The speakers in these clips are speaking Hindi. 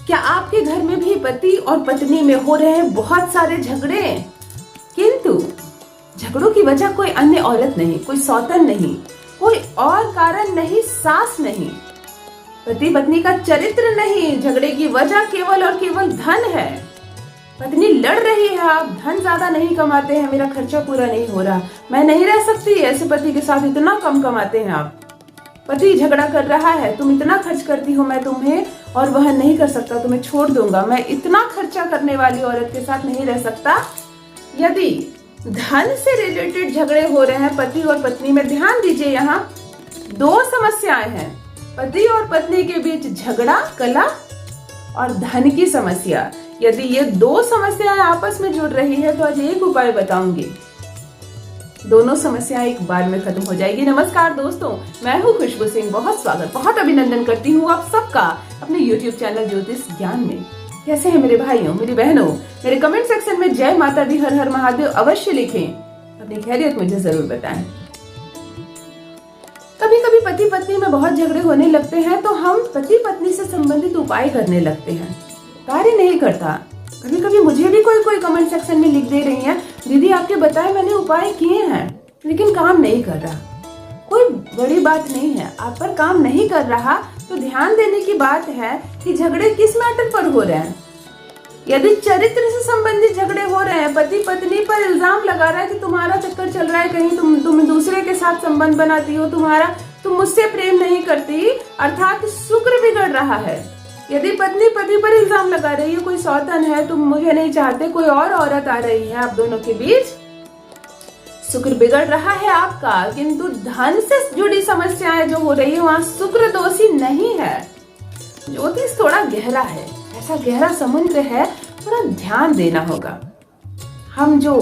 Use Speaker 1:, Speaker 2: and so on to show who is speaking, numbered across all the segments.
Speaker 1: क्या आपके घर में भी पति और पत्नी में हो रहे हैं बहुत सारे झगड़े, किंतु झगड़ों की वजह कोई अन्य औरत नहीं, कोई सौतन नहीं, कोई और कारण नहीं, सास नहीं, पति पत्नी का चरित्र नहीं, झगड़े की वजह केवल और केवल धन है। पत्नी लड़ रही है, आप धन ज्यादा नहीं कमाते हैं, मेरा खर्चा पूरा नहीं हो रहा, मैं नहीं रह सकती ऐसे पति के साथ, इतना कम कमाते हैं आप। पति झगड़ा कर रहा है, तुम इतना खर्च करती हो, मैं तुम्हें और वह नहीं कर सकता, तुम्हें छोड़ दूंगा, मैं इतना खर्चा करने वाली औरत के साथ नहीं रह सकता। यदि धन से रिलेटेड झगड़े हो रहे हैं पति और पत्नी में, ध्यान दीजिए, यहाँ दो समस्याएं हैं, पति और पत्नी के बीच झगड़ा, कला और धन की समस्या। यदि ये दो समस्याएं आपस में जुड़ रही है तो आज एक उपाय बताऊंगी, दोनों समस्याएं एक बार में खत्म हो जाएगी। नमस्कार दोस्तों, मैं हूँ खुशबू सिंह, बहुत स्वागत, बहुत अभिनंदन करती हूँ आप सबका अपने YouTube चैनल ज्योतिष ज्ञान में। कैसे हैं मेरे भाइयों, मेरी बहनों? मेरे कमेंट सेक्शन में जय माता दी, हर हर महादेव अवश्य लिखें, अपनी खैरियत मुझे जरूर बताएं। कभी कभी पति पत्नी में बहुत झगड़े होने लगते हैं तो हम पति पत्नी से संबंधित उपाय करने लगते हैं, कार्य नहीं करता। कभी कभी मुझे भी कोई कमेंट सेक्शन में लिख दे रही है, दीदी आपके बताए मैंने उपाय किए हैं लेकिन काम नहीं कर रहा। कोई बड़ी बात नहीं है, आप पर काम नहीं कर रहा तो ध्यान देने की बात है कि झगड़े किस मैटर पर हो रहे हैं। यदि चरित्र से संबंधित झगड़े हो रहे हैं, पति पत्नी पर इल्जाम लगा रहा है कि तुम्हारा चक्कर चल रहा है, कहीं तुम दूसरे के साथ संबंध बनाती हो, तुम मुझसे प्रेम नहीं करती, अर्थात शुक्र बिगड़ रहा है। यदि पत्नी पति पर इल्जाम लगा रही है, कोई सौतन है, तुम मुझे नहीं चाहते, कोई और औरत आ रही है आप दोनों के बीच, शुक्र बिगड़ रहा है आपका। किंतु धन से जुड़ी समस्याएं जो हो रही है वहां शुक्र दोषी नहीं है। ज्योतिष थोड़ा गहरा है, ऐसा गहरा समुद्र है, थोड़ा ध्यान देना होगा। हम जो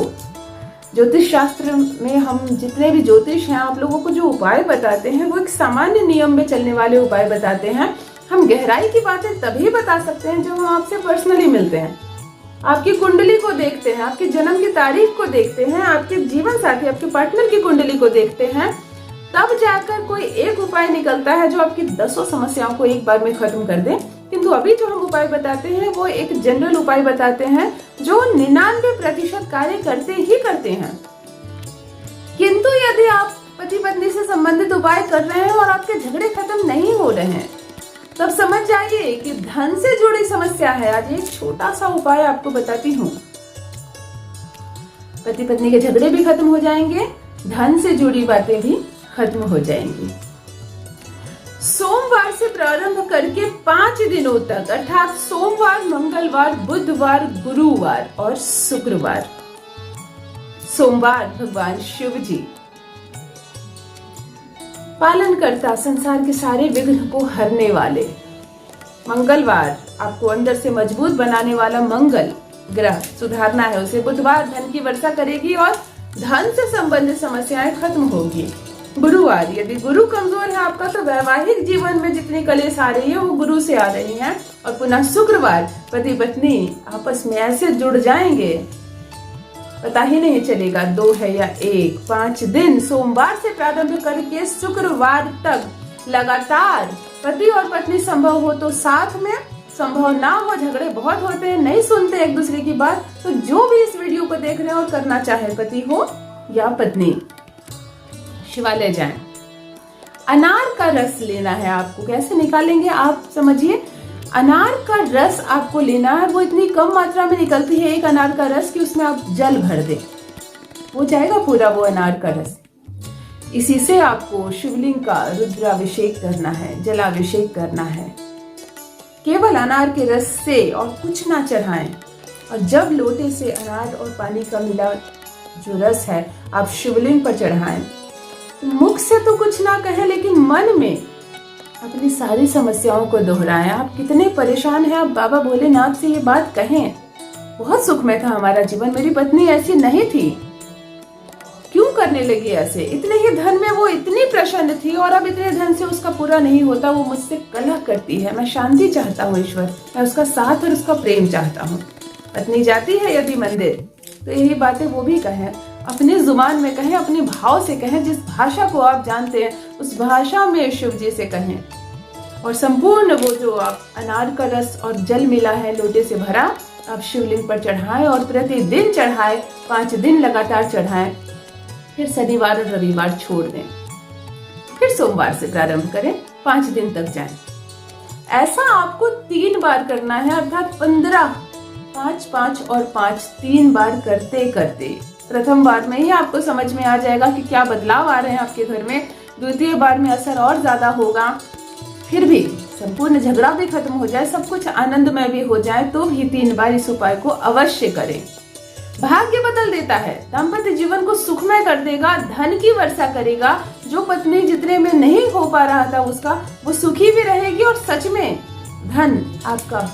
Speaker 1: ज्योतिष शास्त्र में हम जितने भी ज्योतिष हैं आप लोगों को जो उपाय बताते हैं वो एक सामान्य नियम में चलने वाले उपाय बताते हैं। हम गहराई की बातें तभी बता सकते हैं जब हम आपसे पर्सनली मिलते हैं, आपकी कुंडली को देखते हैं, आपके जन्म की तारीख को देखते हैं, आपके जीवन साथी, आपके पार्टनर की कुंडली को देखते हैं, तब जाकर कोई एक उपाय निकलता है जो आपकी 10 समस्याओं को एक बार में खत्म कर दे। किंतु अभी जो हम उपाय बताते हैं वो एक जनरल उपाय बताते हैं जो 99% कार्य करते ही करते हैं। किंतु यदि आप पति पत्नी से संबंधित उपाय कर रहे हैं और आपके झगड़े खत्म नहीं हो रहे हैं, तब समझ जाइए कि धन से जुड़ी समस्या है। आज एक छोटा सा उपाय आपको बताती हूँ, पति पत्नी के झगड़े भी खत्म हो जाएंगे, धन से जुड़ी बातें भी खत्म हो जाएंगी। सोमवार से प्रारंभ करके 5 दिनों तक, अर्थात सोमवार, मंगलवार, बुधवार, गुरुवार और शुक्रवार। सोमवार भगवान शिव जी पालन करता, संसार के सारे विघ्न को हरने वाले। मंगलवार आपको अंदर से मजबूत बनाने वाला मंगल ग्रह, सुधारना है उसे। बुधवार धन की वर्षा करेगी और धन से संबंधित समस्याएं खत्म होगी। गुरुवार, यदि गुरु कमजोर है आपका तो वैवाहिक जीवन में जितनी कलेश आ रही है वो गुरु से आ रही है। और पुनः शुक्रवार, पति पत्नी आपस में ऐसे जुड़ जाएंगे पता ही नहीं चलेगा 2 है या 1। 5 दिन सोमवार से प्रारंभ करके शुक्रवार तक लगातार पति और पत्नी संभव हो तो साथ में, संभव ना हो, झगड़े बहुत होते हैं, नहीं सुनते एक दूसरे की बात, तो जो भी इस वीडियो को देख रहे हैं और करना चाहे, पति हो या पत्नी, शिवालय जाएं। अनार का रस लेना है आपको। कैसे निकालेंगे आप समझिए। अनार का रस आपको लेना है, वो इतनी कम मात्रा में निकलती है एक अनार का रस कि उसमें आप जल भर दें, हो जाएगा पूरा वो अनार का रस। इसी से आपको शिवलिंग का रुद्राभिषेक करना है, जलाभिषेक करना है, केवल अनार के रस से, और कुछ ना चढ़ाएं। और जब लोटे से अनार और पानी का मिला जो रस है आप शिवलिंग पर चढ़ाएं, मुख से तो कुछ ना कहें लेकिन मन में अपनी सारी समस्याओं को दोहराएं। आप कितने परेशान हैं, आप बाबा भोलेनाथ से ये बात कहें, बहुत सुख में था हमारा जीवन, मेरी पत्नी ऐसी नहीं थी, क्यों करने लगी ऐसे, इतने ही धन में वो इतनी प्रसन्न थी और अब इतने धन से उसका पूरा नहीं होता, वो मुझसे कलह करती है, मैं शांति चाहता हूँ ईश्वर, मैं उसका साथ और उसका प्रेम चाहता हूँ। पत्नी जाती है यदि मंदिर तो यही बातें वो भी कहें, अपनी जुबान में कहें, अपने भाव से कहें, जिस भाषा को आप जानते हैं उस भाषा में शिव जी से कहें। और संपूर्ण वो जो आप अनार का रस और जल मिला है लोटे से भरा, आप शिवलिंग पर चढ़ाएं और प्रतिदिन चढ़ाएं, 5 दिन लगातार चढ़ाएं। फिर शनिवार और रविवार छोड़ दें, फिर सोमवार से प्रारंभ करें, 5 दिन तक जाएं। ऐसा आपको 3 बार करना है, अर्थात 15, 5, 5 और 5 3 बार करते करते प्रथम बार में ही आपको समझ में आ जाएगा कि क्या बदलाव आ रहे हैं आपके घर में। द्वितीय बार में असर और ज्यादा होगा। फिर भी संपूर्ण झगड़ा भी खत्म हो जाए, सब कुछ आनंदमय भी हो जाए, तो भी 3 बार इस उपाय को अवश्य करें। भाग्य बदल देता है, दाम्पत्य जीवन को सुखमय कर देगा, धन की वर्षा करेगा। जो पत्नी जितने में नहीं हो पा रहा था उसका, वो सुखी भी रहेगी और सच में धन आपका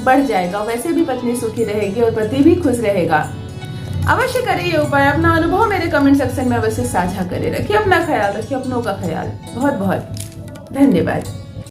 Speaker 1: बढ़ जाएगा। वैसे भी पत्नी सुखी रहेगी और पति भी खुश रहेगा। अवश्य करिए ये उपाय। अपना अनुभव मेरे कमेंट सेक्शन में अवश्य साझा करें। रखिए अपना ख्याल, रखिए अपनों का ख्याल। बहुत बहुत धन्यवाद।